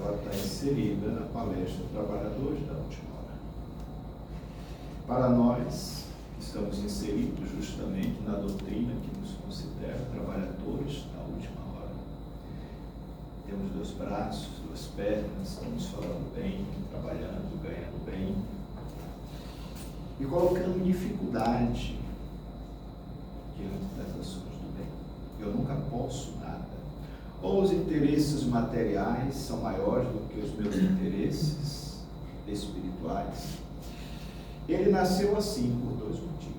ela está inserida na palestra Trabalhadores da Última Hora. Para nós, estamos inseridos justamente na doutrina que nos considera trabalhadores da última hora. Temos 2 braços, 2 pernas, estamos falando bem, trabalhando, ganhando bem e colocando dificuldade diante das ações do bem. Eu nunca posso nada. Ou os interesses materiais são maiores do que os meus interesses espirituais. Ele nasceu assim por 2 motivos.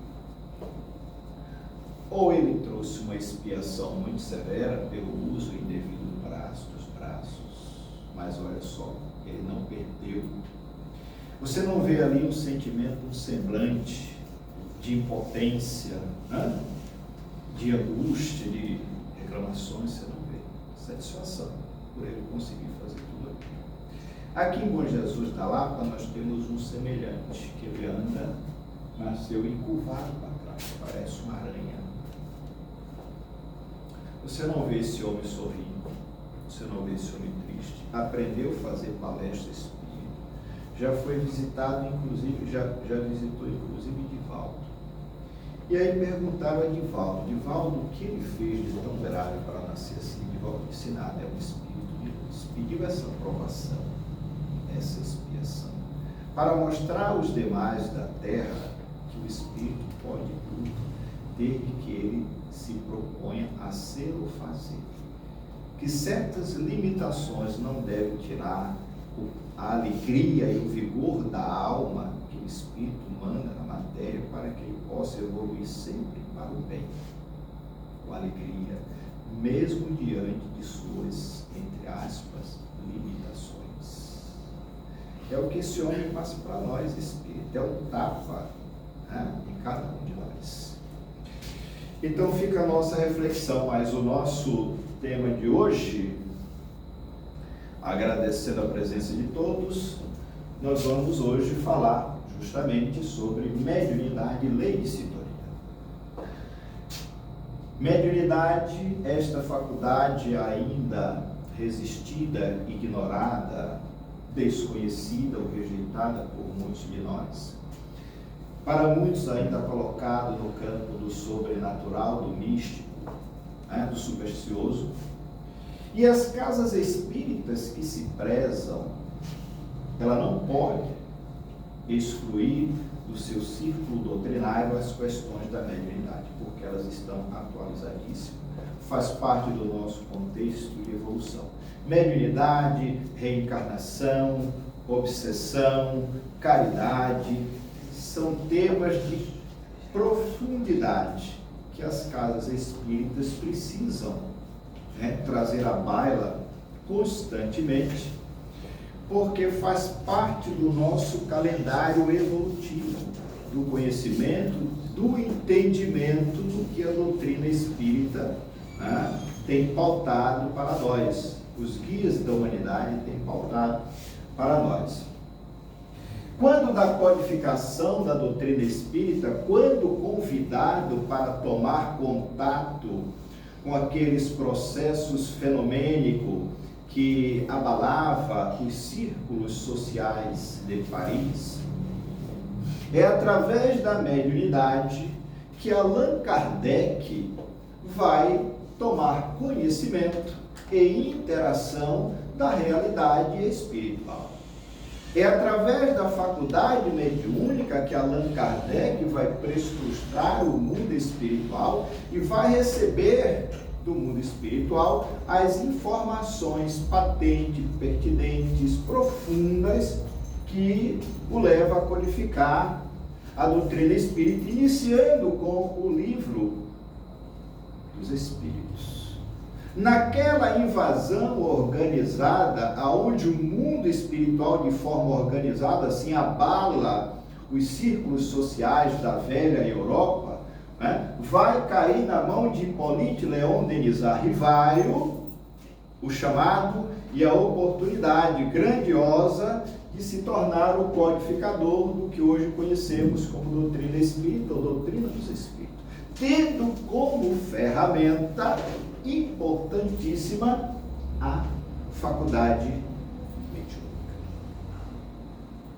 Ou ele trouxe uma expiação muito severa pelo uso indevido dos braços, mas olha só, ele não perdeu. Você não vê ali um sentimento, um semblante de impotência, né? De angústia, de reclamações, você não vê. Satisfação por ele conseguir fazer tudo aquilo. Aqui em Bom Jesus da Lapa nós temos um semelhante, que ele anda, nasceu encurvado para trás, parece uma aranha. Você não vê esse homem sorrindo, você não vê esse homem triste. Aprendeu a fazer palestra espírita, já foi visitado, inclusive, já visitou inclusive Divaldo. E aí perguntaram a Divaldo, o que ele fez de tão grave para nascer assim? Divaldo disse nada, é o Espírito de Deus. Pediu essa aprovação, essa expiação, para mostrar aos demais da terra que o Espírito pode tudo, desde que ele se proponha a ser ou fazer. Que certas limitações não devem tirar a alegria e o vigor da alma que o Espírito manda na matéria para que ele possa evoluir sempre para o bem, com alegria, mesmo diante de suas, entre aspas, limitações. É o que esse homem passa para nós, Espírito, é um tapa, né, em cada um de nós. Então fica a nossa reflexão, mas o nosso tema de hoje, agradecendo a presença de todos, nós vamos hoje falar justamente sobre mediunidade e lei de sintonia. Mediunidade, esta faculdade ainda resistida, ignorada, desconhecida ou rejeitada por muitos de nós, para muitos ainda colocado no campo do sobrenatural, do místico, né, do supersticioso. E as casas espíritas que se prezam, ela não pode excluir do seu círculo doutrinário as questões da mediunidade, porque elas estão atualizadíssimas, faz parte do nosso contexto de evolução. Mediunidade, reencarnação, obsessão, caridade, são temas de profundidade que as casas espíritas precisam, né, trazer à baila constantemente, porque faz parte do nosso calendário evolutivo, do conhecimento, do entendimento do que a doutrina espírita, né, tem pautado para nós. Os guias da humanidade têm pautado para nós. Quando da codificação da doutrina espírita, quando convidado para tomar contato com aqueles processos fenomênicos que abalava os círculos sociais de Paris, é através da mediunidade que Allan Kardec vai tomar conhecimento e interação da realidade espiritual. É através da faculdade mediúnica que Allan Kardec vai prescrutar o mundo espiritual e vai receber do mundo espiritual as informações patentes, pertinentes, profundas, que o leva a codificar a doutrina espírita, iniciando com o livro dos Espíritos. Naquela invasão organizada, aonde o mundo espiritual de forma organizada assim abala os círculos sociais da velha Europa, né, vai cair na mão de Hippolyte Léon Denis Rivaio o chamado e a oportunidade grandiosa de se tornar o codificador do que hoje conhecemos como doutrina espírita ou doutrina dos espíritos, tendo como ferramenta importantíssima a faculdade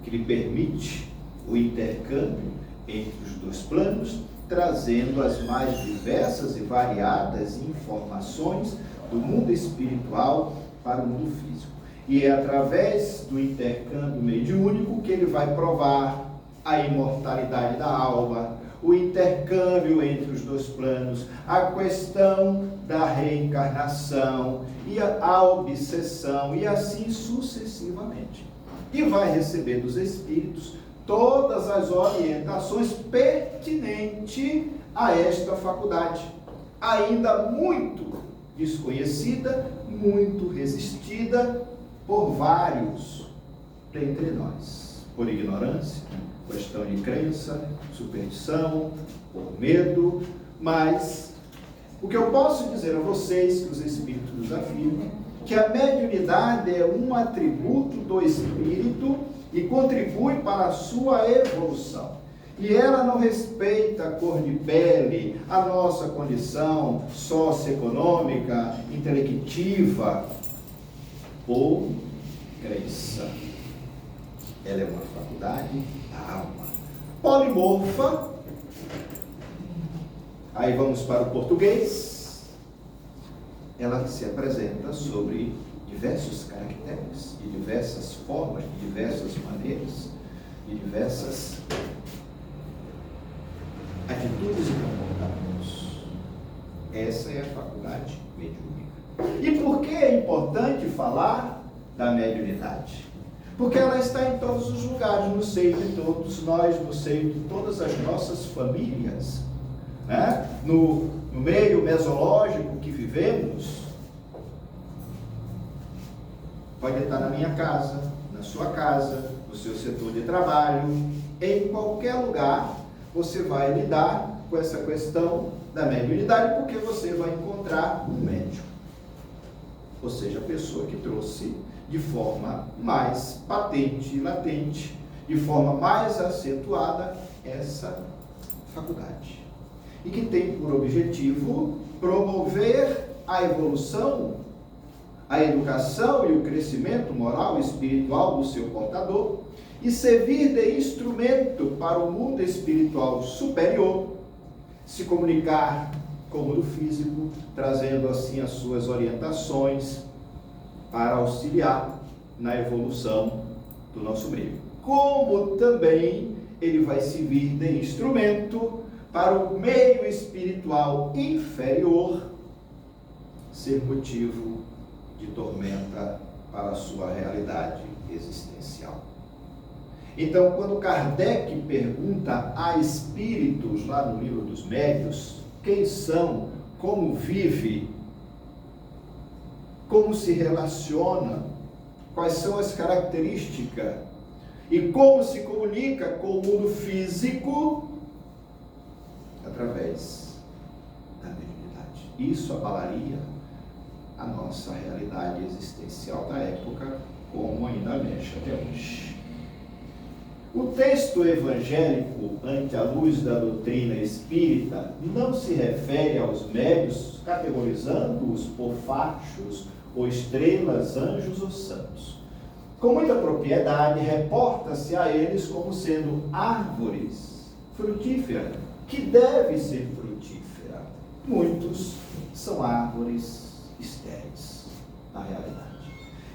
que lhe permite o intercâmbio entre os dois planos, trazendo as mais diversas e variadas informações do mundo espiritual para o mundo físico. E é através do intercâmbio mediúnico que ele vai provar a imortalidade da alma, o intercâmbio entre os dois planos, a questão da reencarnação e a obsessão, e assim sucessivamente. E vai receber dos espíritos todas as orientações pertinentes a esta faculdade, ainda muito desconhecida, muito resistida por vários dentre nós, por ignorância, questão de crença, superstição, por medo, mas o que eu posso dizer a vocês, que os espíritos nos afirmam, que a mediunidade é um atributo do espírito e contribui para a sua evolução. E ela não respeita a cor de pele, a nossa condição socioeconômica, intelectiva ou crença. Ela é uma faculdade da alma. Polimorfa. Aí vamos para o português. Ela se apresenta sobre diversos caracteres, de diversas formas, de diversas maneiras, de diversas atitudes e comportamentos. Essa é a faculdade mediúnica. E por que é importante falar da mediunidade? Porque ela está em todos os lugares, no seio de todos nós, no seio de todas as nossas famílias, né? No meio mesológico que vivemos. Pode estar na minha casa, na sua casa, no seu setor de trabalho, em qualquer lugar você vai lidar com essa questão da mediunidade, porque você vai encontrar um médium, ou seja, a pessoa que trouxe de forma mais patente e latente, de forma mais acentuada, essa faculdade. E que tem por objetivo promover a evolução, a educação e o crescimento moral e espiritual do seu portador e servir de instrumento para o mundo espiritual superior, se comunicar com o mundo físico, trazendo assim as suas orientações para auxiliar na evolução do nosso meio. Como também ele vai servir de instrumento para o meio espiritual inferior ser motivo de tormenta para a sua realidade existencial. Então, quando Kardec pergunta a espíritos, lá no Livro dos Médiuns, quem são, como vive, como se relaciona, quais são as características e como se comunica com o mundo físico, através da mediunidade. Isso abalaria a nossa realidade existencial da época, como ainda mexe até hoje. O texto evangélico, ante a luz da doutrina espírita, não se refere aos médiuns categorizando-os por fachos ou estrelas, anjos ou santos. Com muita propriedade, reporta-se a eles como sendo árvores frutíferas, que deve ser frutífera. Muitos são árvores estéreis, na realidade.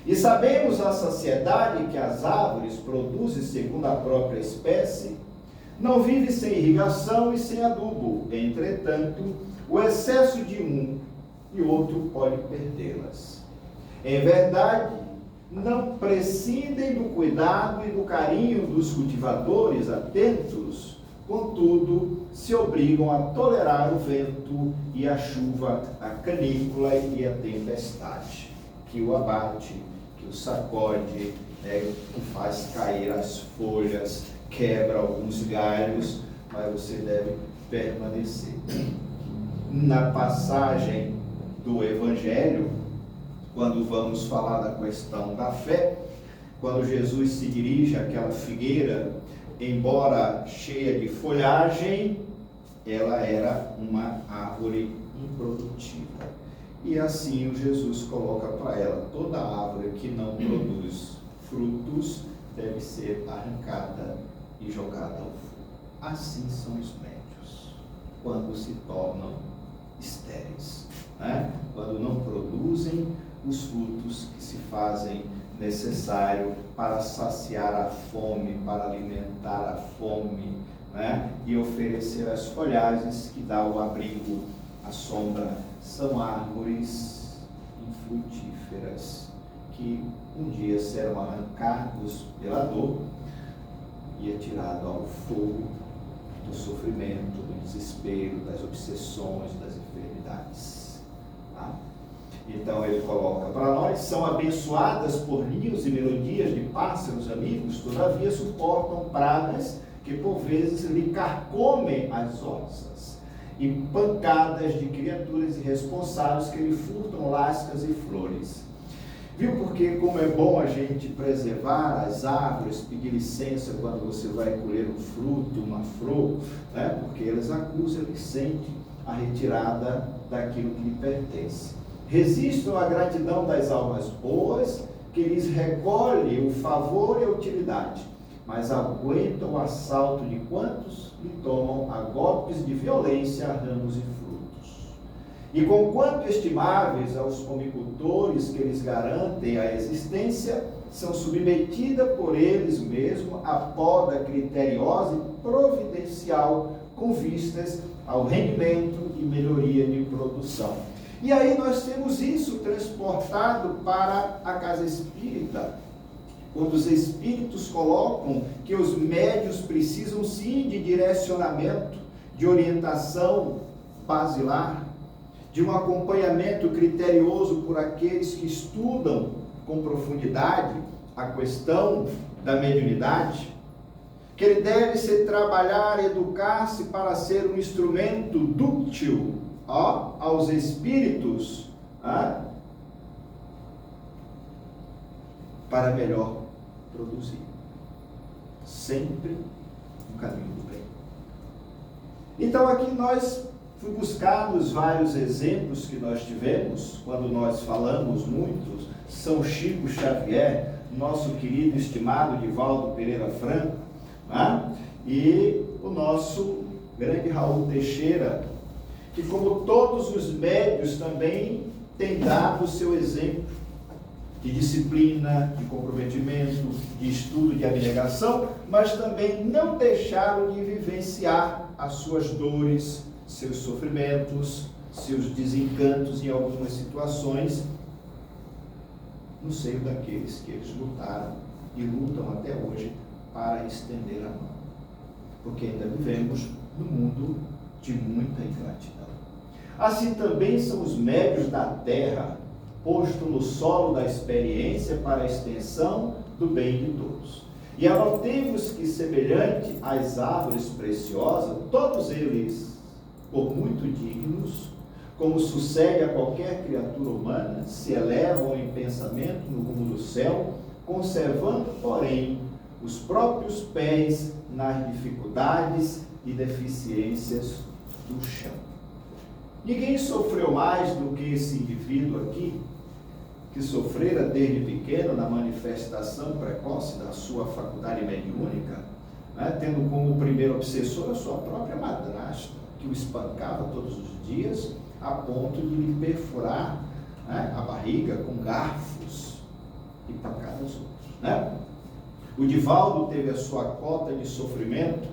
E sabemos a saciedade que as árvores produzem segundo a própria espécie, não vive sem irrigação e sem adubo. Entretanto, o excesso de um e outro pode perdê-las. Em verdade, não prescindem do cuidado e do carinho dos cultivadores atentos, contudo, se obrigam a tolerar o vento e a chuva, a canícula e a tempestade, que o abate, que o sacode, que faz cair as folhas, quebra alguns galhos, mas você deve permanecer. Na passagem do Evangelho, quando vamos falar da questão da fé, quando Jesus se dirige àquela figueira, embora cheia de folhagem, ela era uma árvore improdutiva. E assim o Jesus coloca para ela: toda árvore que não produz frutos deve ser arrancada e jogada ao fogo. Assim são os médios, quando se tornam estéreis, né? Quando não produzem os frutos que se fazem necessário para saciar a fome, para alimentar a fome, né? E oferecer as folhagens que dá o abrigo, a sombra. São árvores infrutíferas que um dia serão arrancados pela dor e atirados ao fogo do sofrimento, do desespero, das obsessões, das enfermidades. Tá? Então ele coloca para nós: são abençoadas por ninhos e melodias de pássaros amigos, todavia suportam pragas que por vezes lhe carcomem as osas, e pancadas de criaturas irresponsáveis que lhe furtam lascas e flores. Viu porque como é bom a gente preservar as árvores, pedir licença quando você vai colher um fruto, uma flor, né? Porque eles acusam, eles sentem a retirada daquilo que lhe pertence. Resistam à gratidão das almas boas, que lhes recolhe o favor e a utilidade, mas aguentam o assalto de quantos lhe tomam a golpes de violência ramos e frutos. E conquanto estimáveis aos pomicultores que lhes garantem a existência, são submetidas por eles mesmos à poda criteriosa e providencial com vistas ao rendimento e melhoria de produção. E aí nós temos isso transportado para a casa espírita, quando os espíritos colocam que os médios precisam sim de direcionamento, de orientação basilar, de um acompanhamento criterioso por aqueles que estudam com profundidade a questão da mediunidade, que ele deve se trabalhar, educar-se para ser um instrumento dúctil aos espíritos, para melhor produzir, sempre no caminho do bem. Então aqui nós fui buscar nos vários exemplos que nós tivemos, quando nós falamos muitos, São Chico Xavier, nosso querido estimado Divaldo Pereira Franco, e o nosso grande Raul Teixeira, que como todos os médios também tem dado o seu exemplo de disciplina, de comprometimento, de estudo, de abnegação, mas também não deixaram de vivenciar as suas dores, seus sofrimentos, seus desencantos em algumas situações, no seio daqueles que eles lutaram e lutam até hoje para estender a mão. Porque ainda vivemos num mundo de muita ingratidão. Assim também são os médios da terra, posto no solo da experiência para a extensão do bem de todos. E anotemos que, semelhante às árvores preciosas, todos eles, por muito dignos, como sucede a qualquer criatura humana, se elevam em pensamento no rumo do céu, conservando, porém, os próprios pés nas dificuldades e deficiências do chão. Ninguém sofreu mais do que esse indivíduo aqui, que sofrera desde pequeno na manifestação precoce da sua faculdade mediúnica, tendo como primeiro obsessor a sua própria madrasta, que o espancava todos os dias, a ponto de lhe perfurar a barriga com garfos e pancadas outras. O Divaldo teve a sua cota de sofrimento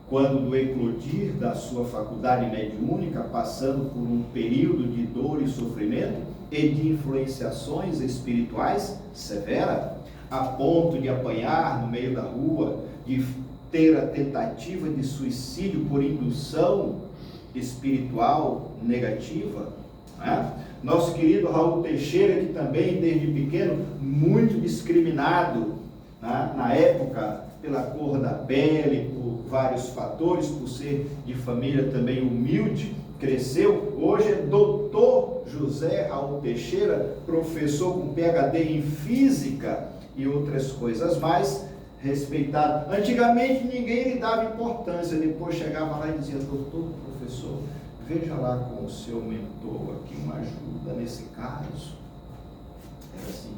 quando, do eclodir da sua faculdade mediúnica, passando por um período de dor e sofrimento e de influenciações espirituais severa, a ponto de apanhar no meio da rua, de ter a tentativa de suicídio por indução espiritual negativa. Nosso querido Raul Teixeira, que também desde pequeno, muito discriminado na época pela cor da pele, por vários fatores, por ser de família também humilde, cresceu, hoje é doutor José Raul Teixeira, professor com PhD em física e outras coisas mais, respeitado. Antigamente ninguém lhe dava importância, depois chegava lá e dizia: doutor, professor, veja lá com o seu mentor aqui uma ajuda nesse caso. Era assim.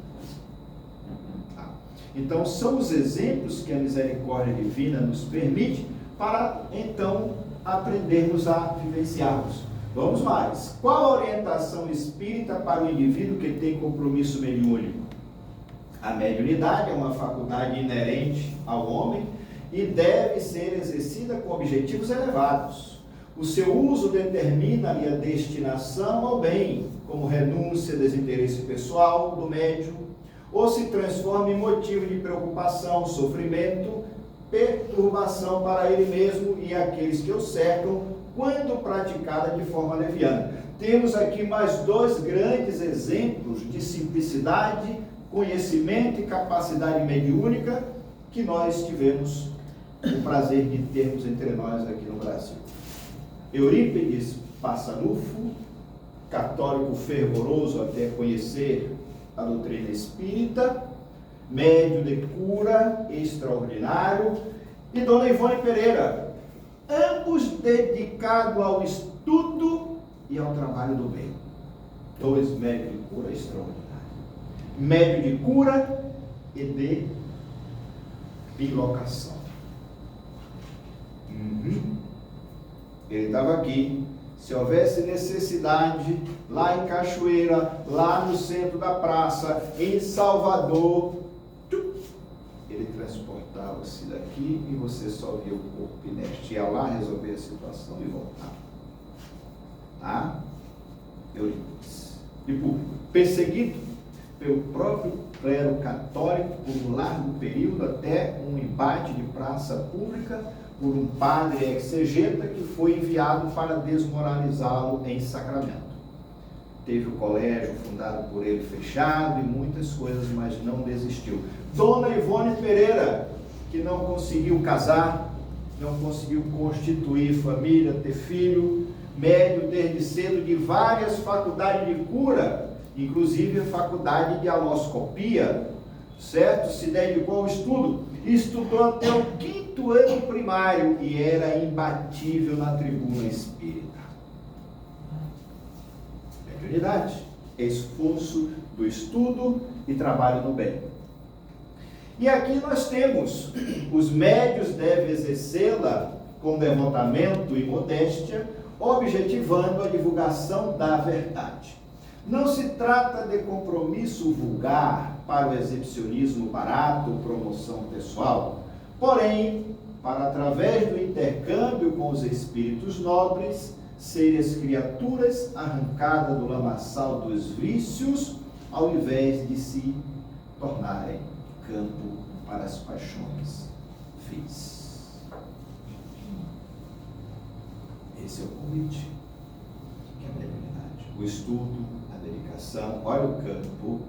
Então, são os exemplos que a misericórdia divina nos permite para, então, aprendermos a vivenciarmos. Vamos mais. Qual a orientação espírita para o indivíduo que tem compromisso mediúnico? A mediunidade é uma faculdade inerente ao homem e deve ser exercida com objetivos elevados. O seu uso determina-lhe a destinação ao bem, como renúncia, desinteresse pessoal do médium, ou se transforma em motivo de preocupação, sofrimento, perturbação para ele mesmo e aqueles que o cercam, quando praticada de forma leviana. Temos aqui mais dois grandes exemplos de simplicidade, conhecimento e capacidade mediúnica que nós tivemos o prazer de termos entre nós aqui no Brasil. Eurípides Passanufo, católico fervoroso até conhecer a doutrina espírita, médio de cura extraordinário, e Dona Ivone Pereira, ambos dedicados ao estudo e ao trabalho do bem. Dois médios de cura extraordinários. Médio de cura e de bilocação. Ele estava aqui. Se houvesse necessidade, lá em Cachoeira, lá no centro da praça, em Salvador, ele transportava-se daqui e você só via o corpo inerte. Ia lá resolver a situação e voltava. Tá? Eurípides. E perseguido pelo próprio clero católico por um largo período, até um embate de praça pública por um padre exegeta que foi enviado para desmoralizá-lo em Sacramento. Teve o colégio fundado por ele fechado e muitas coisas, mas não desistiu. Dona Ivone Pereira, que não conseguiu casar, não conseguiu constituir família, ter filho, médio desde cedo de várias faculdades de cura, inclusive a faculdade de aloscopia, certo? Se dedicou ao estudo, estudou até o 5º ano primário e era imbatível na tribuna espírita. Mediunidade, esforço do estudo e trabalho no bem. E aqui nós temos, os médios devem exercê-la com devotamento e modéstia, objetivando a divulgação da verdade. Não se trata de compromisso vulgar para o exibicionismo barato ou promoção pessoal, porém, para através do intercâmbio com os espíritos nobres, serem as criaturas arrancadas do lamaçal dos vícios, ao invés de se tornarem campo para as paixões vis. Esse é o convite, que é a mediunidade. O estudo, a dedicação. Olha o campo,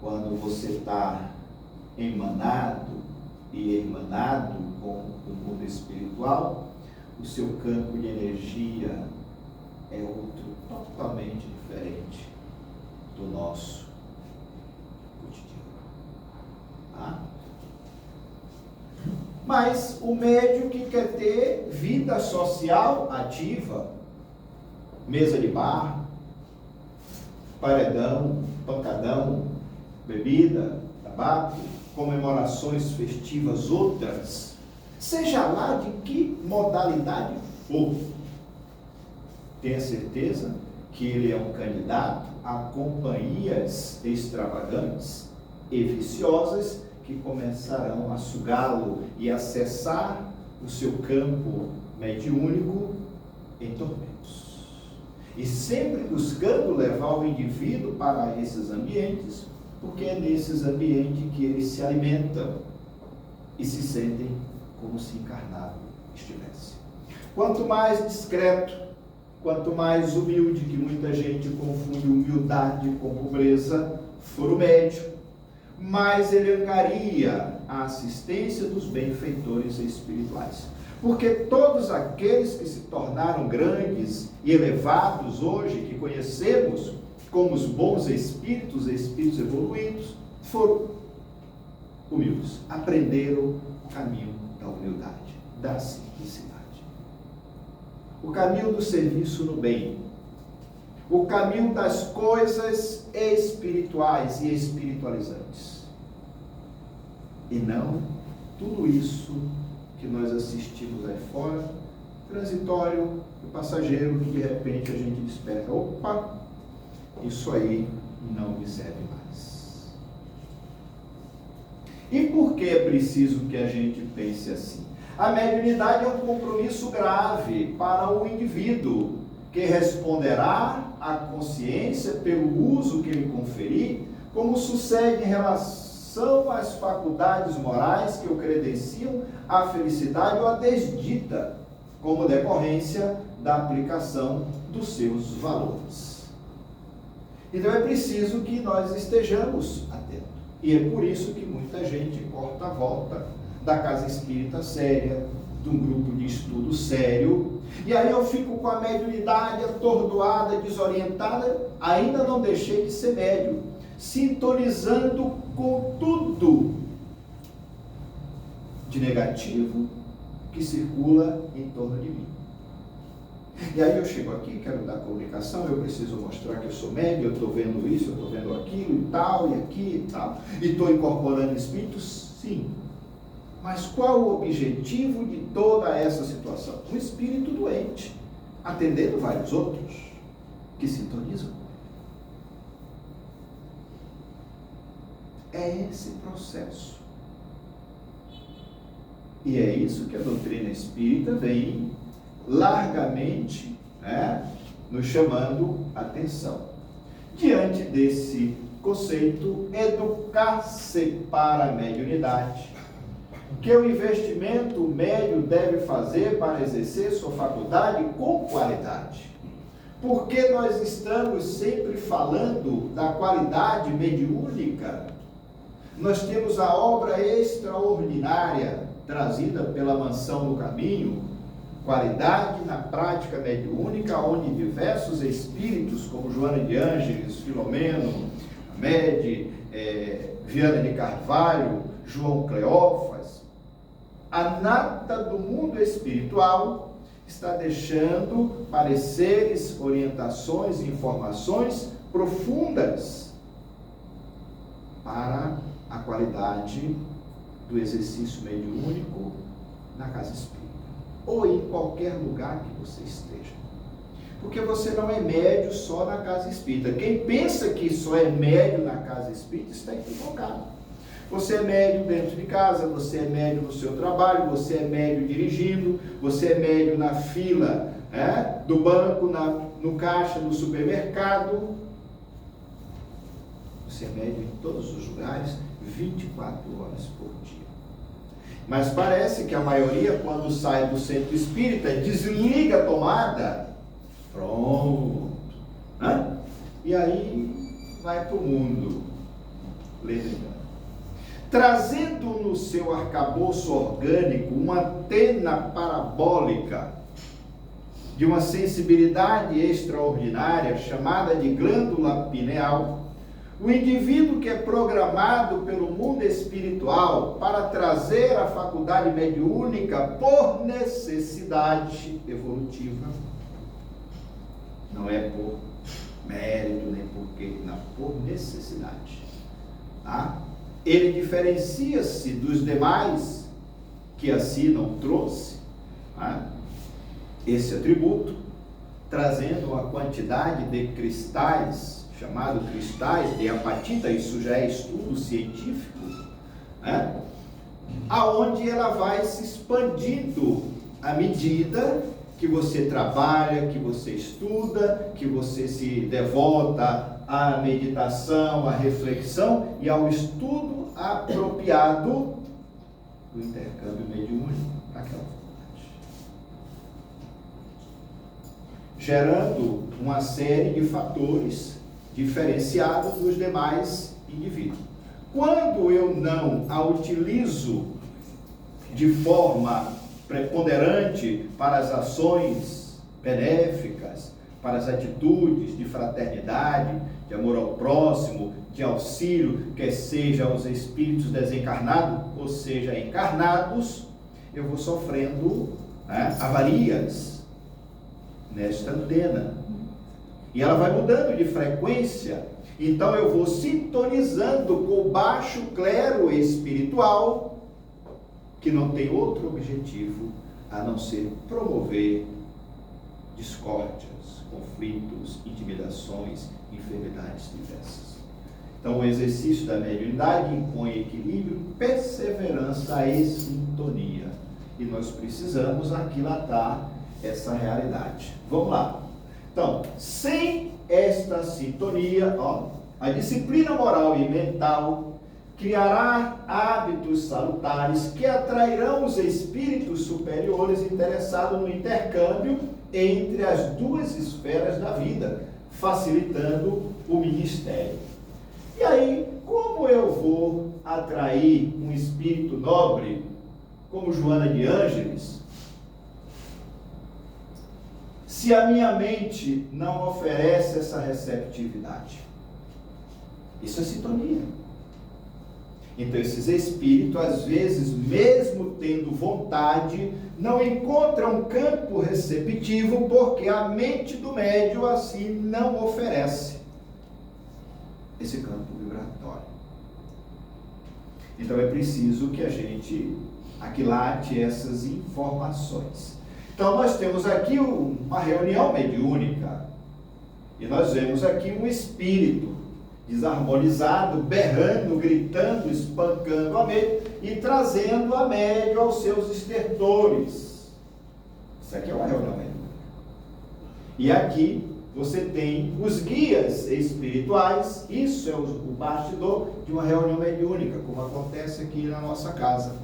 quando você está emanado e emanado com o mundo espiritual, o seu campo de energia é outro, totalmente diferente do nosso cotidiano. Tá? Mas o médium que quer ter vida social ativa, mesa de bar, paredão, pancadão, bebida, tabaco, comemorações festivas outras, seja lá de que modalidade for, tenha certeza que ele é um candidato a companhias extravagantes e viciosas que começarão a sugá-lo e acessar o seu campo mediúnico em tormentos. E sempre buscando levar o indivíduo para esses ambientes, porque é nesses ambientes que eles se alimentam e se sentem como se encarnado estivesse. Quanto mais discreto, quanto mais humilde, que muita gente confunde humildade com pobreza, for o médium, mais ele angaria a assistência dos benfeitores espirituais. Porque todos aqueles que se tornaram grandes e elevados hoje, que conhecemos como os bons espíritos evoluídos, foram humildes, aprenderam o caminho da humildade, da simplicidade. O caminho do serviço no bem, o caminho das coisas espirituais e espiritualizantes. E não tudo isso que nós assistimos aí fora, transitório e passageiro, que de repente a gente desperta, opa, isso aí não me serve mais. E por que é preciso que a gente pense assim? A mediunidade é um compromisso grave para o indivíduo, que responderá à consciência pelo uso que lhe conferir, como sucede em relação às faculdades morais que o credenciam à felicidade ou à desdita, como decorrência da aplicação dos seus valores. Então é preciso que nós estejamos atentos. E é por isso que muita gente corta a volta da casa espírita séria, de um grupo de estudo sério, e aí eu fico com a mediunidade atordoada, desorientada, ainda não deixei de ser médium, sintonizando com tudo de negativo que circula em torno de mim. E aí eu chego aqui, quero dar comunicação, eu preciso mostrar que eu sou médium, eu estou vendo isso, eu estou vendo aquilo e tal, e aqui e tal, e estou incorporando espíritos, sim. Mas qual o objetivo de toda essa situação? Um espírito doente, atendendo vários outros que sintonizam. É esse processo. E é isso que a doutrina espírita vem largamente, nos chamando atenção. Diante desse conceito, educar-se para a mediunidade, que o investimento médio deve fazer para exercer sua faculdade com qualidade. Porque nós estamos sempre falando da qualidade mediúnica. Nós temos a obra extraordinária trazida pela Mansão no Caminho, qualidade na prática mediúnica, onde diversos espíritos, como Joana de Ângeles, Filomeno, Mede, Viana de Carvalho, João Cleófas, a nata do mundo espiritual está deixando pareceres, orientações e informações profundas para a qualidade do exercício mediúnico na casa espírita, ou em qualquer lugar que você esteja. Porque você não é médio só na casa espírita. Quem pensa que só é médio na casa espírita está equivocado. Você é médio dentro de casa, você é médio no seu trabalho, você é médio dirigindo, você é médio na fila do banco, no caixa, no supermercado. Você é médio em todos os lugares, 24 horas por dia. Mas parece que a maioria, quando sai do centro espírita, desliga a tomada, pronto, e aí vai para o mundo, trazendo no seu arcabouço orgânico uma antena parabólica de uma sensibilidade extraordinária, chamada de glândula pineal. O indivíduo que é programado pelo mundo espiritual para trazer a faculdade mediúnica por necessidade evolutiva, não é por mérito, nem porque, não, por necessidade. Ele diferencia-se dos demais que assim não trouxe esse atributo, trazendo uma quantidade de cristais, chamado cristais de apatita, isso já é estudo científico, aonde ela vai se expandindo à medida que você trabalha, que você estuda, que você se devota à meditação, à reflexão e ao estudo apropriado do intercâmbio mediúnico naquela faculdade, gerando uma série de fatores diferenciados dos demais indivíduos. Quando eu não a utilizo de forma preponderante para as ações benéficas, para as atitudes de fraternidade, de amor ao próximo, de auxílio, quer seja aos espíritos desencarnados, ou seja, encarnados, eu vou sofrendo avarias nesta antena. E ela vai mudando de frequência, Então eu vou sintonizando com o baixo clero espiritual, que não tem outro objetivo a não ser promover discórdias, conflitos, intimidações, enfermidades diversas. Então o exercício da mediunidade impõe equilíbrio, perseverança e sintonia. E nós precisamos aquilatar essa realidade. Vamos lá. Então, sem esta sintonia, a disciplina moral e mental criará hábitos salutares que atrairão os espíritos superiores interessados no intercâmbio entre as duas esferas da vida, facilitando o ministério. E aí, como eu vou atrair um espírito nobre, como Joana de Ângeles, se a minha mente não oferece essa receptividade? Isso é sintonia. Então esses espíritos, às vezes, mesmo tendo vontade, não encontram um campo receptivo, porque a mente do médium assim não oferece esse campo vibratório. Então é preciso que a gente aquilate essas informações. Então nós temos aqui uma reunião mediúnica, e nós vemos aqui um espírito desarmonizado, berrando, gritando, espancando a médium e trazendo a médium aos seus estertores. Isso aqui é uma reunião mediúnica. E aqui você tem os guias espirituais. Isso é o bastidor de uma reunião mediúnica, como acontece aqui na nossa casa.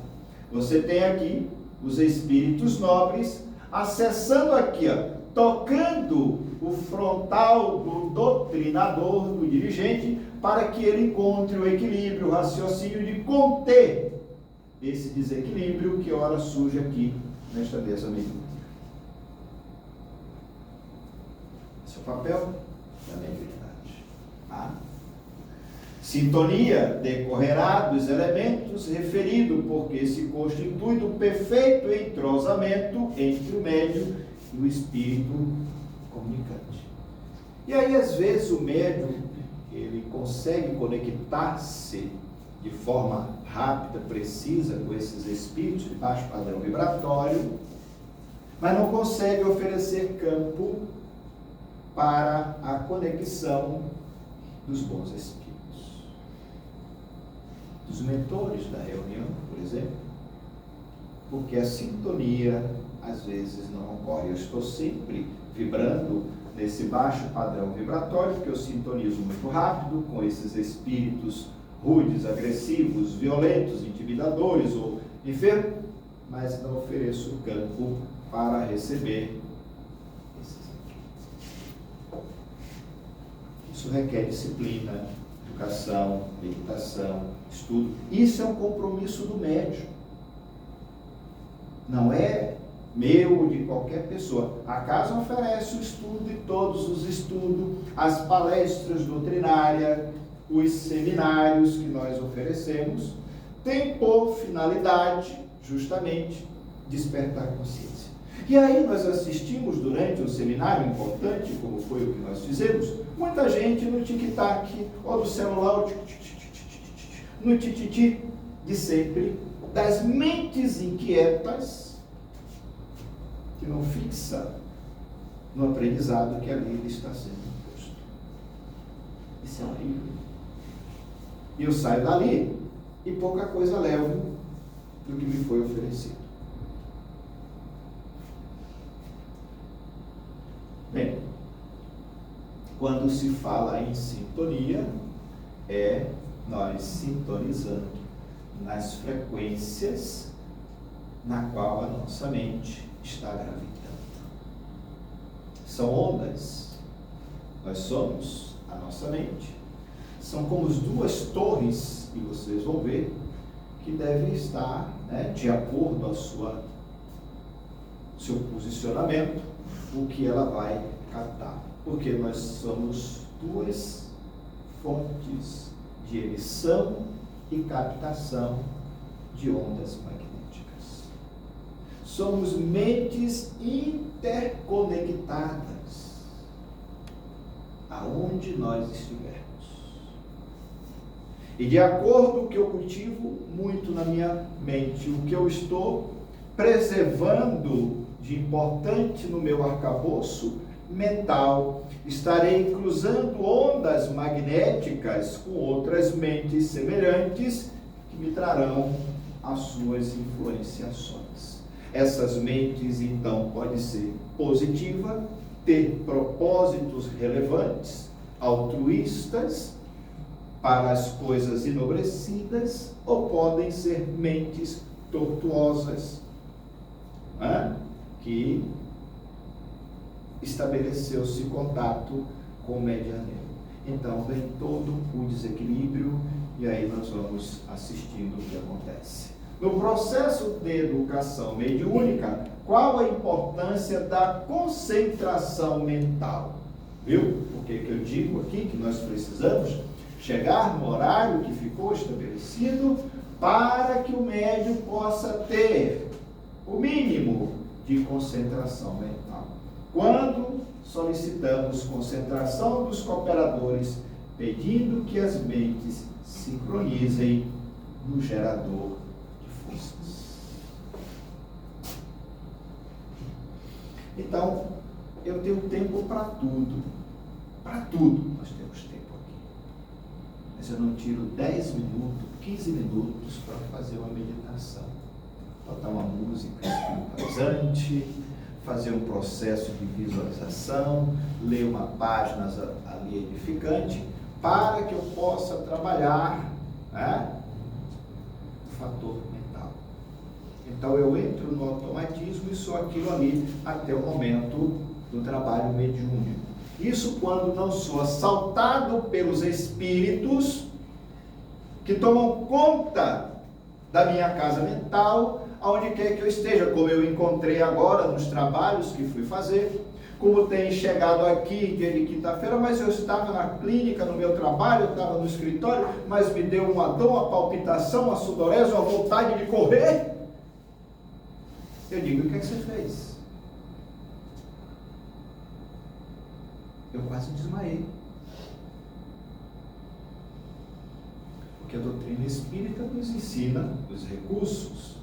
Você tem aqui os espíritos nobres acessando aqui, tocando o frontal do doutrinador, do dirigente, para que ele encontre o equilíbrio, o raciocínio de conter esse desequilíbrio que ora surge aqui nesta mesa mediúnica. Esse é o papel da mediunidade. Sintonia decorrerá dos elementos referidos, porque se constitui do perfeito entrosamento entre o médium e o espírito comunicante. E aí, às vezes, o médium, ele consegue conectar-se de forma rápida, precisa, com esses espíritos de baixo padrão vibratório, mas não consegue oferecer campo para a conexão dos bons espíritos. Dos mentores da reunião, por exemplo, porque a sintonia às vezes não ocorre. Eu estou sempre vibrando nesse baixo padrão vibratório, porque eu sintonizo muito rápido com esses espíritos rudes, agressivos, violentos, intimidadores ou enfermos, mas não ofereço campo para receber esses aqui. Isso requer disciplina, educação, meditação, estudo. Isso é um compromisso do médium. Não é meu ou de qualquer pessoa. A casa oferece o estudo de todos os estudos, as palestras doutrinárias, os seminários que nós oferecemos, tem por finalidade, justamente, despertar consciência. E aí nós assistimos durante um seminário importante, como foi o que nós fizemos, muita gente no tic-tac, ou no celular, no tititi de sempre, das mentes inquietas, que não fixa no aprendizado que ali está sendo imposto. Isso é horrível. E eu saio dali e pouca coisa levo do que me foi oferecido. Bem, quando se fala em sintonia, é nós sintonizando nas frequências na qual a nossa mente está gravitando. São ondas. Nós somos a nossa mente. São como as duas torres, e vocês vão ver, que devem estar, de acordo ao seu posicionamento, o que ela vai captar. Porque nós somos duas fontes de emissão e captação de ondas magnéticas. Somos mentes interconectadas, aonde nós estivermos. E de acordo com o que eu cultivo muito na minha mente, o que eu estou preservando de importante no meu arcabouço mental, estarei cruzando ondas magnéticas com outras mentes semelhantes que me trarão as suas influenciações. Essas mentes, então, podem ser positivas, ter propósitos relevantes, altruístas, para as coisas enobrecidas, ou podem ser mentes tortuosas, que estabeleceu-se contato com o medianeiro. Então vem todo o desequilíbrio, e aí nós vamos assistindo o que acontece. No processo de educação mediúnica, qual a importância da concentração mental? Viu? Por que eu digo aqui que nós precisamos chegar no horário que ficou estabelecido para que o médium possa ter o mínimo de concentração mental. Quando solicitamos concentração dos cooperadores, pedindo que as mentes sincronizem no gerador de forças. Então, eu tenho tempo para tudo. Para tudo nós temos tempo aqui. Mas eu não tiro 10 minutos, 15 minutos para fazer uma meditação. Botar uma música espiritualizante, fazer um processo de visualização, ler uma página ali edificante, para que eu possa trabalhar o fator mental. Então eu entro no automatismo e sou aquilo ali até o momento do trabalho mediúnico. Isso quando não sou assaltado pelos espíritos que tomam conta da minha casa mental, aonde quer que eu esteja, como eu encontrei agora nos trabalhos que fui fazer, como tem chegado aqui dia de quinta-feira, mas eu estava na clínica, no meu trabalho, eu estava no escritório, mas me deu uma dor, uma palpitação, uma sudorese, uma vontade de correr. Eu digo, o que é que você fez? Eu quase desmaiei. Porque a doutrina espírita nos ensina os recursos.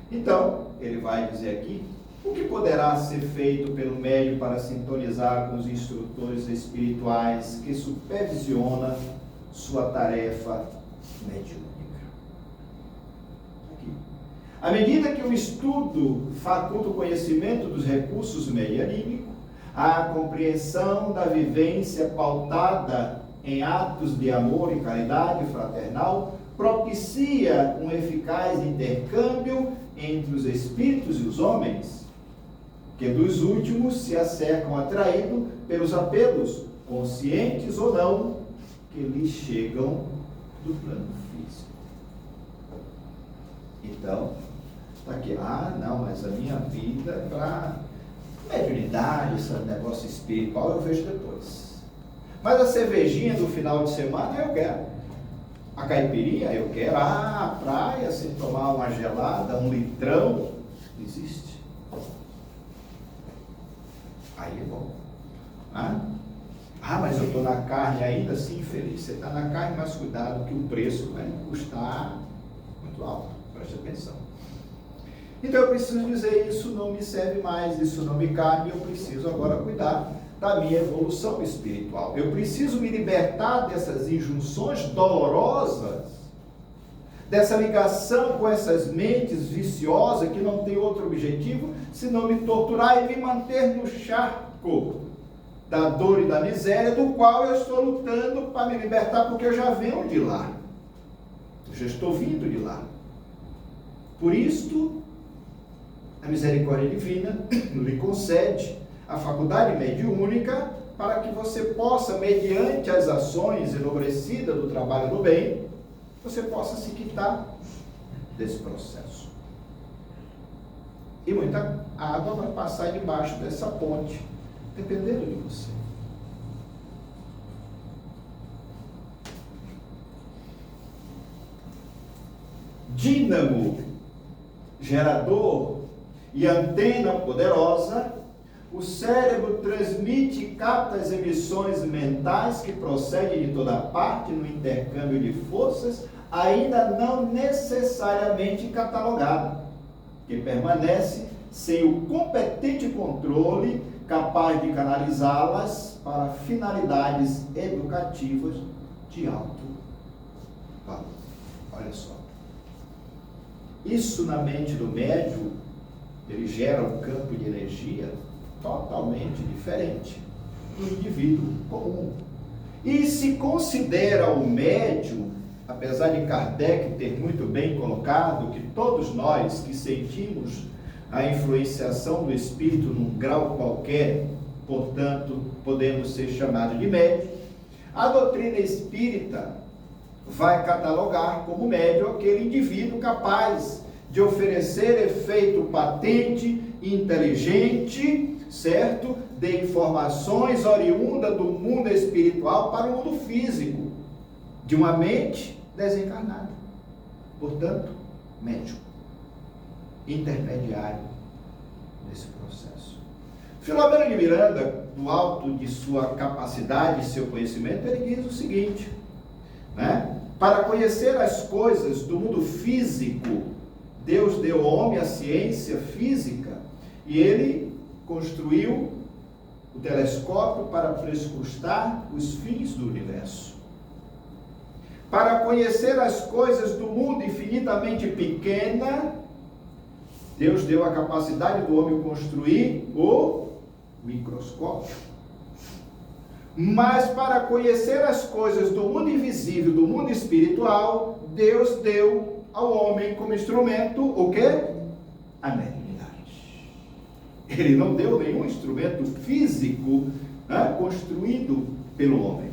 Então, ele vai dizer aqui, o que poderá ser feito pelo médium para sintonizar com os instrutores espirituais que supervisiona sua tarefa mediúnica. Aqui. À medida que o estudo faculta o conhecimento dos recursos medianímicos, a compreensão da vivência pautada em atos de amor e caridade fraternal propicia um eficaz intercâmbio entre os espíritos e os homens, que dos últimos se acercam atraídos pelos apelos, conscientes ou não, que lhes chegam do plano físico. Então, está aqui, não, mas a minha vida é para mediunidade, esse negócio espiritual eu vejo depois. Mas a cervejinha do final de semana eu quero. A caipirinha eu quero. A praia, sem tomar uma gelada, um litrão, existe. Aí é bom. Mas eu estou na carne ainda, sim, feliz. Você está na carne, mas cuidado que o preço vai custar muito alto. Preste atenção. Então eu preciso dizer, isso não me serve mais, isso não me cabe, eu preciso agora cuidar da minha evolução espiritual. Eu preciso me libertar dessas injunções dolorosas, dessa ligação com essas mentes viciosas que não tem outro objetivo senão me torturar e me manter no charco da dor e da miséria, do qual eu estou lutando para me libertar, porque eu já venho de lá. Eu já estou vindo de lá. Por isto, a misericórdia divina lhe concede a faculdade mediúnica para que você possa, mediante as ações enobrecidas do trabalho do bem, você possa se quitar desse processo. E muita água vai passar debaixo dessa ponte, dependendo de você. Dínamo, gerador e antena poderosa o cérebro transmite e capta as emissões mentais que procedem de toda parte no intercâmbio de forças, ainda não necessariamente catalogado, que permanece sem o competente controle capaz de canalizá-las para finalidades educativas de alto valor. Olha só. Isso na mente do médium, ele gera um campo de energia totalmente diferente do indivíduo comum. E se considera o médium, apesar de Kardec ter muito bem colocado que todos nós que sentimos a influenciação do espírito num grau qualquer, portanto, podemos ser chamados de médium, a doutrina espírita vai catalogar como médium aquele indivíduo capaz de oferecer efeito patente, inteligente, certo? De informações oriunda do mundo espiritual para o mundo físico, de uma mente desencarnada. Portanto, médium, intermediário nesse processo. Filomeno de Miranda, no alto de sua capacidade e seu conhecimento, ele diz o seguinte, né? Para conhecer as coisas do mundo físico, Deus deu ao homem a ciência física e ele construiu o telescópio para prescrutar os fins do universo. Para conhecer as coisas do mundo infinitamente pequena, Deus deu a capacidade do homem construir o microscópio. Mas para conhecer as coisas do mundo invisível, do mundo espiritual, Deus deu ao homem como instrumento o quê? A mediunidade. Ele não deu nenhum instrumento físico, né, construído pelo homem.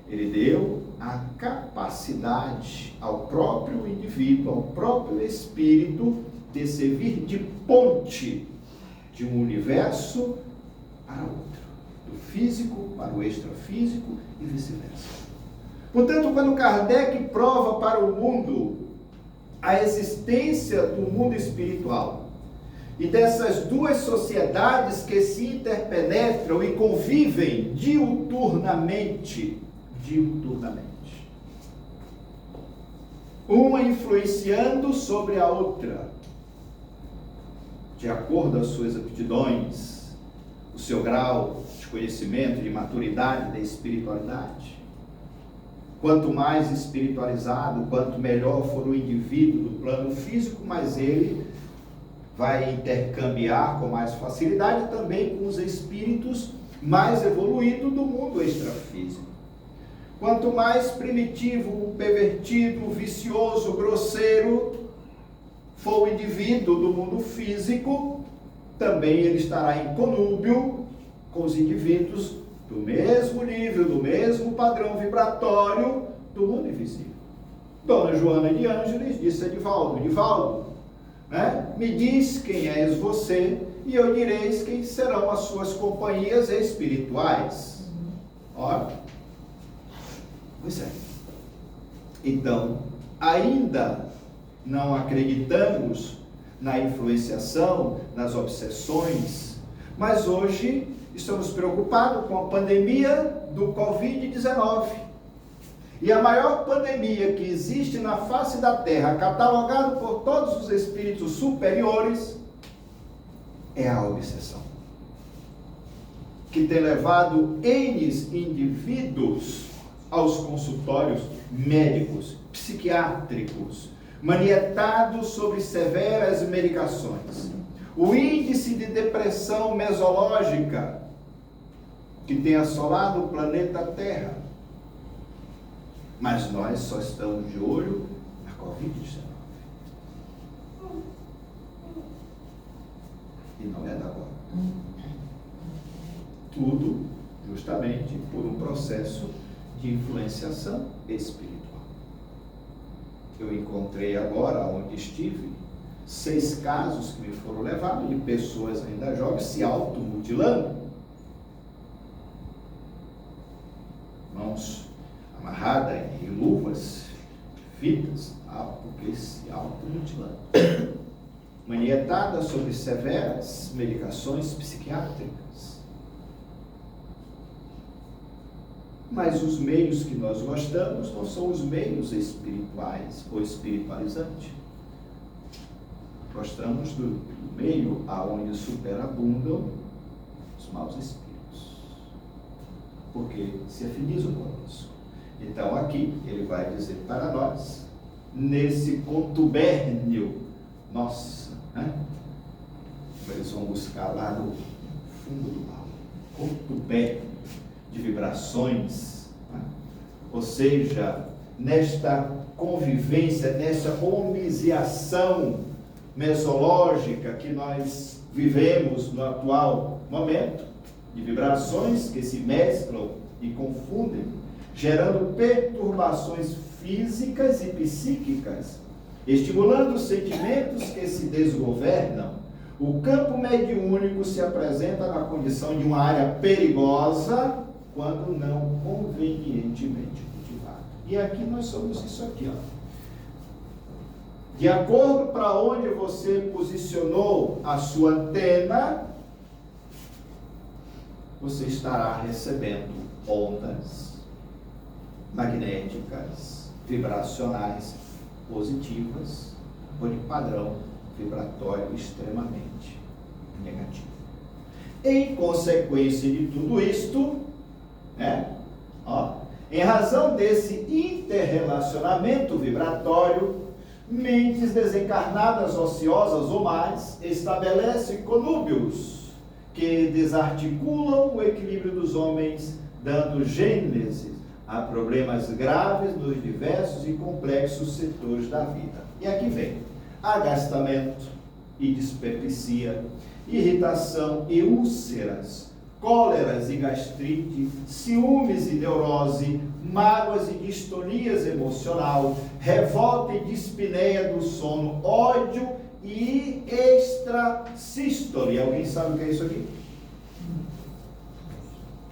Ele deu a capacidade ao próprio indivíduo, ao próprio espírito, de servir de ponte de um universo para outro, do físico para o extrafísico e vice-versa. Portanto, quando Kardec prova para o mundo a existência do mundo espiritual e dessas duas sociedades que se interpenetram e convivem diuturnamente, uma influenciando sobre a outra, de acordo às suas aptidões, o seu grau de conhecimento, de maturidade, de espiritualidade. Quanto mais espiritualizado, quanto melhor for o indivíduo do plano físico, mais ele vai intercambiar com mais facilidade também com os espíritos mais evoluídos do mundo extrafísico. Quanto mais primitivo, pervertido, vicioso, grosseiro for o indivíduo do mundo físico, também ele estará em conúbio com os indivíduos do mesmo nível, do mesmo padrão vibratório do mundo invisível. Dona Joana de Ângeles disse a Divaldo, né? Me diz quem és você e eu direis quem serão as suas companhias espirituais. Ora, pois é. Então, ainda não acreditamos na influenciação, nas obsessões, mas hoje estamos preocupados com a pandemia do Covid-19. E a maior pandemia que existe na face da Terra, catalogado por todos os espíritos superiores, é a obsessão, que tem levado N indivíduos aos consultórios médicos, psiquiátricos, manietados sobre severas medicações. O índice de depressão mesológica que tem assolado o planeta Terra. Mas nós só estamos de olho na Covid-19. E não é da agora. Tudo justamente por um processo de influenciação espiritual. Eu encontrei agora, onde estive, 6 casos que me foram levados de pessoas ainda jovens se automutilando. Mãos amarradas em luvas, fitas, porque se automutilando. manietada sobre severas medicações psiquiátricas. Mas os meios que nós gostamos não são os meios espirituais ou espiritualizantes. Gostamos do meio aonde superabundam os maus espíritos, porque se afinizam conosco. Então aqui ele vai dizer para nós, nesse contubérnio, nossa, né? Eles vão buscar lá no fundo do mal, contubérnio de vibrações, né? Ou seja, nesta convivência, nessa homisiação mesológica que nós vivemos no atual momento, de vibrações que se mesclam e confundem, gerando perturbações físicas e psíquicas, estimulando sentimentos que se desgovernam, o campo mediúnico se apresenta na condição de uma área perigosa quando não convenientemente cultivada. E aqui nós somos isso aqui, ó. De acordo para onde você posicionou a sua antena, você estará recebendo ondas magnéticas, vibracionais, positivas, ou de padrão vibratório extremamente negativo. Em consequência de tudo isto, em razão desse interrelacionamento vibratório, mentes desencarnadas, ociosas ou mais, estabelecem conúbios que desarticulam o equilíbrio dos homens, dando gênese a problemas graves nos diversos e complexos setores da vida. E aqui vem agastamento e dispepsia, irritação e úlceras, cóleras e gastrite, ciúmes e neurose, mágoas e distonias emocional, revolta e dispneia do sono, ódio e extrasístole. Alguém sabe o que é isso aqui?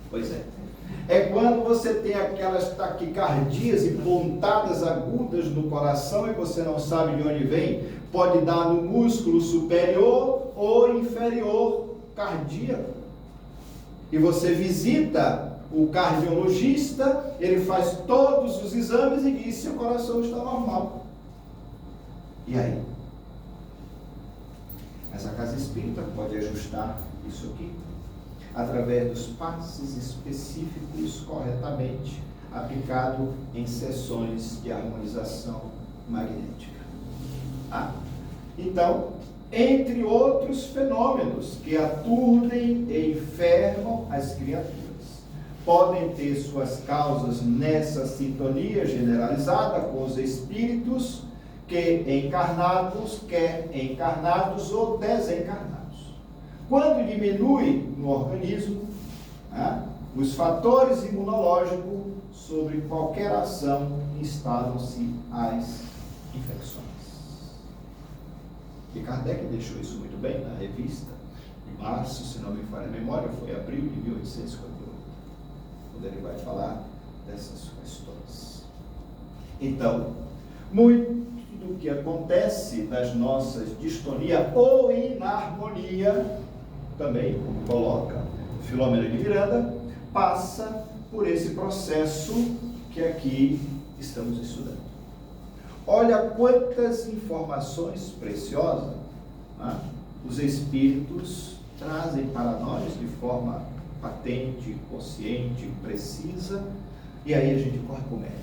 Pois é. É quando você tem aquelas taquicardias e pontadas agudas no coração e você não sabe de onde vem. Pode dar no músculo superior ou inferior cardíaco. E você visita o cardiologista, ele faz todos os exames e diz se o coração está normal. E aí? Mas a casa espírita pode ajustar isso aqui, através dos passes específicos corretamente aplicado em sessões de harmonização magnética. Então, entre outros fenômenos que aturdem e enfermam as criaturas, podem ter suas causas nessa sintonia generalizada com os espíritos que encarnados, quer encarnados ou desencarnados. Quando diminui no organismo os fatores imunológicos, sobre qualquer ação instalam-se as infecções. E Kardec deixou isso muito bem na revista, de março, se não me falha a memória, foi abril de 1858, quando ele vai falar dessas questões. Então, muito do que acontece nas nossas distonias ou inarmonia, também, como coloca Filomena de Miranda, passa por esse processo que aqui estamos estudando. Olha quantas informações preciosas os Espíritos trazem para nós de forma patente, consciente, precisa, e aí a gente corre para o médico,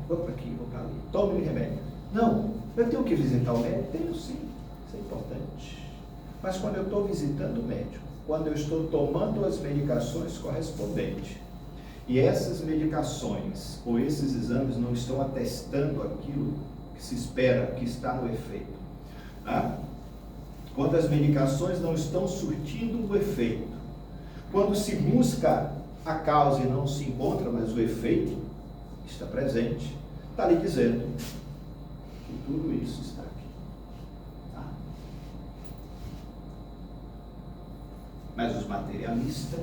vou para aqui, vou para ali, tome remédio. Não, eu tenho que visitar o médico? Tenho sim, isso é importante. Mas quando eu estou visitando o médico, quando eu estou tomando as medicações correspondentes, e essas medicações ou esses exames não estão atestando aquilo que se espera, que está no efeito. Quando as medicações não estão surtindo o efeito, quando se busca a causa e não se encontra, mas o efeito está presente, está lhe dizendo que tudo isso está aqui. Mas os materialistas,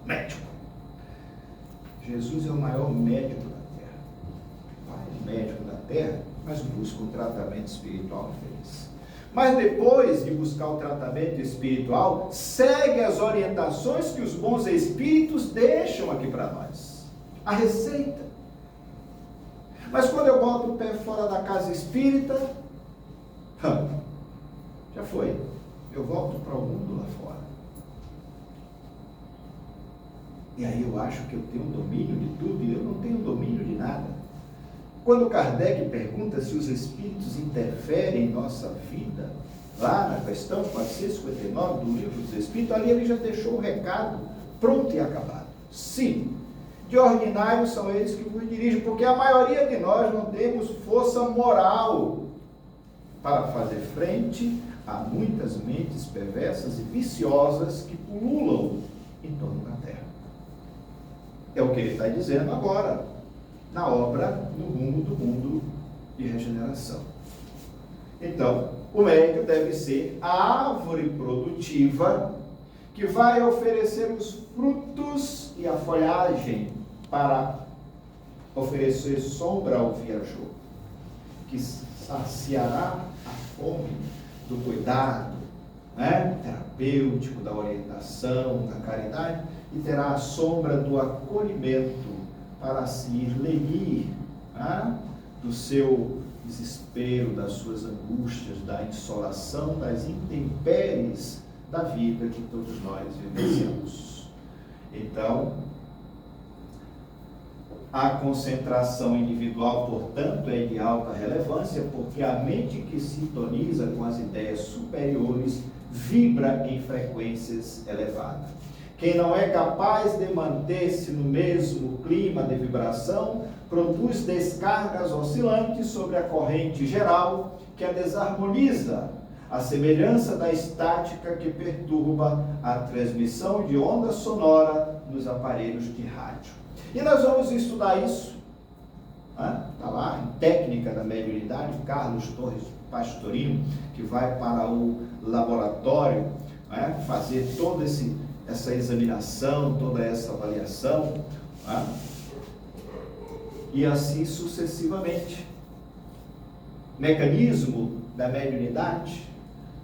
médico. Jesus é o maior médico da Terra. O médico da Terra mas busca um tratamento espiritual infeliz. Mas depois de buscar o tratamento espiritual, segue as orientações que os bons espíritos deixam aqui para nós. A receita. Mas quando eu boto o pé fora da casa espírita, já foi. Eu volto para o mundo lá fora. E aí eu acho que eu tenho domínio de tudo e eu não tenho domínio de nada. Quando Kardec pergunta se os espíritos interferem em nossa vida, lá na questão 459 do Livro dos Espíritos, ali ele já deixou o recado pronto e acabado. Sim, de ordinário são eles que vos dirigem, porque a maioria de nós não temos força moral para fazer frente a muitas mentes perversas e viciosas que pululam em torno da Terra. É o que ele está dizendo agora, na obra No Rumo do Mundo de Regeneração. Então, o médium deve ser a árvore produtiva que vai oferecer os frutos e a folhagem para oferecer sombra ao viajor, que saciará a fome do cuidado, terapêutico, da orientação, da caridade, e terá a sombra do acolhimento para se ir lenir do seu desespero, das suas angústias, da insolação, das intempéries da vida que todos nós vivenciamos. Então, a concentração individual, portanto, é de alta relevância, porque a mente que sintoniza com as ideias superiores vibra em frequências elevadas. Quem não é capaz de manter-se no mesmo clima de vibração, produz descargas oscilantes sobre a corrente geral, que a desarmoniza, à semelhança da estática que perturba a transmissão de onda sonora nos aparelhos de rádio. E nós vamos estudar isso, está lá, em Técnica da Mediunidade, Carlos Torres Pastorino, que vai para o laboratório, fazer toda essa examinação, toda essa avaliação, e assim sucessivamente. Mecanismo da mediunidade,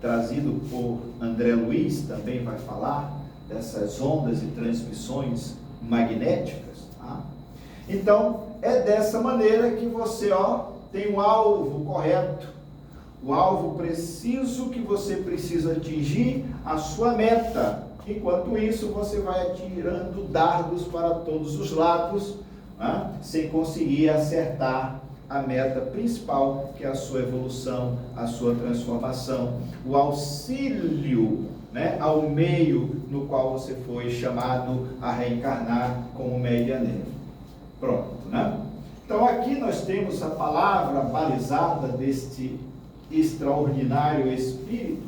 trazido por André Luiz, também vai falar dessas ondas e transmissões magnéticas. Então, é dessa maneira que você tem o alvo correto, o alvo preciso que você precisa atingir, a sua meta. Enquanto isso, você vai atirando dardos para todos os lados, sem conseguir acertar a meta principal, que é a sua evolução, a sua transformação, o auxílio, ao meio no qual você foi chamado a reencarnar como medianeiro. Pronto, Então aqui nós temos a palavra balizada deste extraordinário espírito,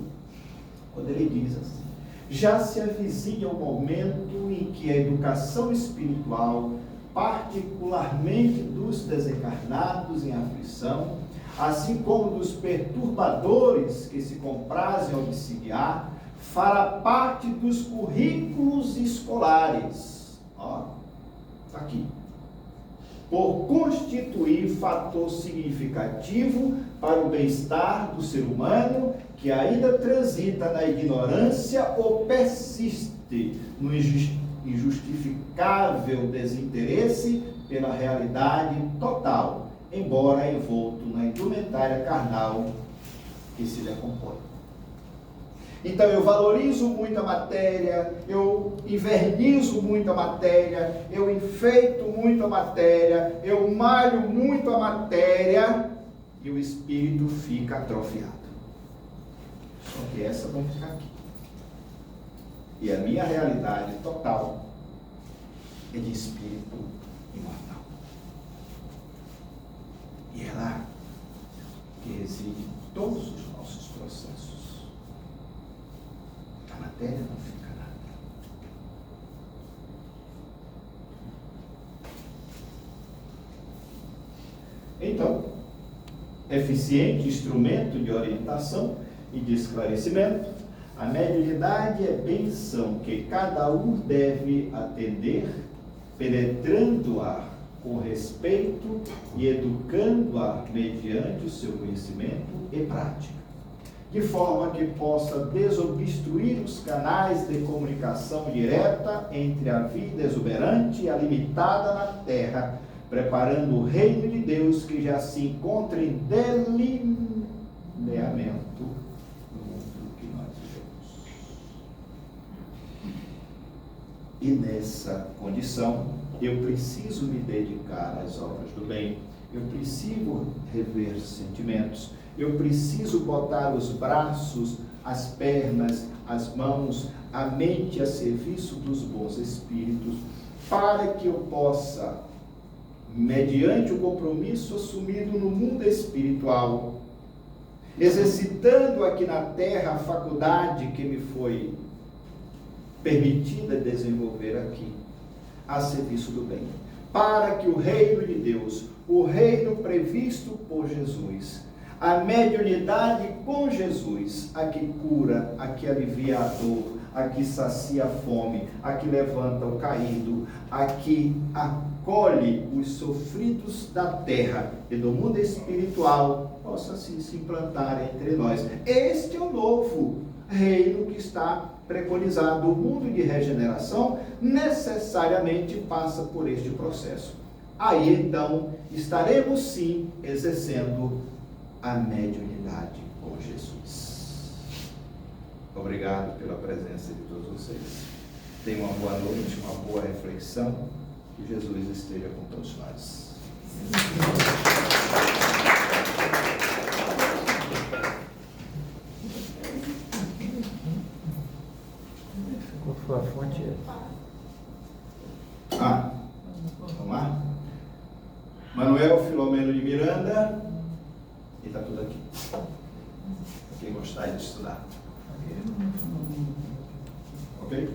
quando ele diz assim: já se avizinha o momento em que a educação espiritual, particularmente dos desencarnados em aflição, assim como dos perturbadores que se comprazem obsidiar, fará parte dos currículos escolares. Está aqui. Por constituir fator significativo para o bem-estar do ser humano que ainda transita na ignorância ou persiste no injustificável desinteresse pela realidade total, embora envolto na indumentária carnal que se decompõe. Então eu valorizo muito a matéria, eu invernizo muito a matéria, eu enfeito muito a matéria, eu malho muito a matéria e o espírito fica atrofiado. Só que essa vai ficar aqui. E a minha realidade total é de espírito imortal. E é lá que reside todos os nossos processos. A matéria não fica nada. Então, eficiente instrumento de orientação e de esclarecimento, a mediunidade é bênção que cada um deve atender, penetrando-a com respeito e educando-a mediante o seu conhecimento e prática, de forma que possa desobstruir os canais de comunicação direta entre a vida exuberante e a limitada na terra, preparando o reino de Deus que já se encontra em delineamento no mundo que nós vivemos. E nessa condição, eu preciso me dedicar às obras do bem, eu preciso rever sentimentos, eu preciso botar os braços, as pernas, as mãos, a mente a serviço dos bons espíritos, para que eu possa, mediante o compromisso assumido no mundo espiritual, exercitando aqui na terra a faculdade que me foi permitida desenvolver aqui, a serviço do bem, para que o reino de Deus, o reino previsto por Jesus, a mediunidade com Jesus, a que cura, a que alivia a dor, a que sacia a fome, a que levanta o caído, a que acolhe os sofridos da terra e do mundo espiritual, possa assim se implantar entre nós. Este é o novo reino que está preconizado. O mundo de regeneração necessariamente passa por este processo. Aí então estaremos sim exercendo a mediunidade com Jesus. Obrigado pela presença de todos vocês. Tenham uma boa noite, uma boa reflexão. Que Jesus esteja com todos nós. Qual foi a fonte? Vamos lá? Manuel Filomeno de Miranda. E está tudo aqui. Quem gostar de estudar. Ok?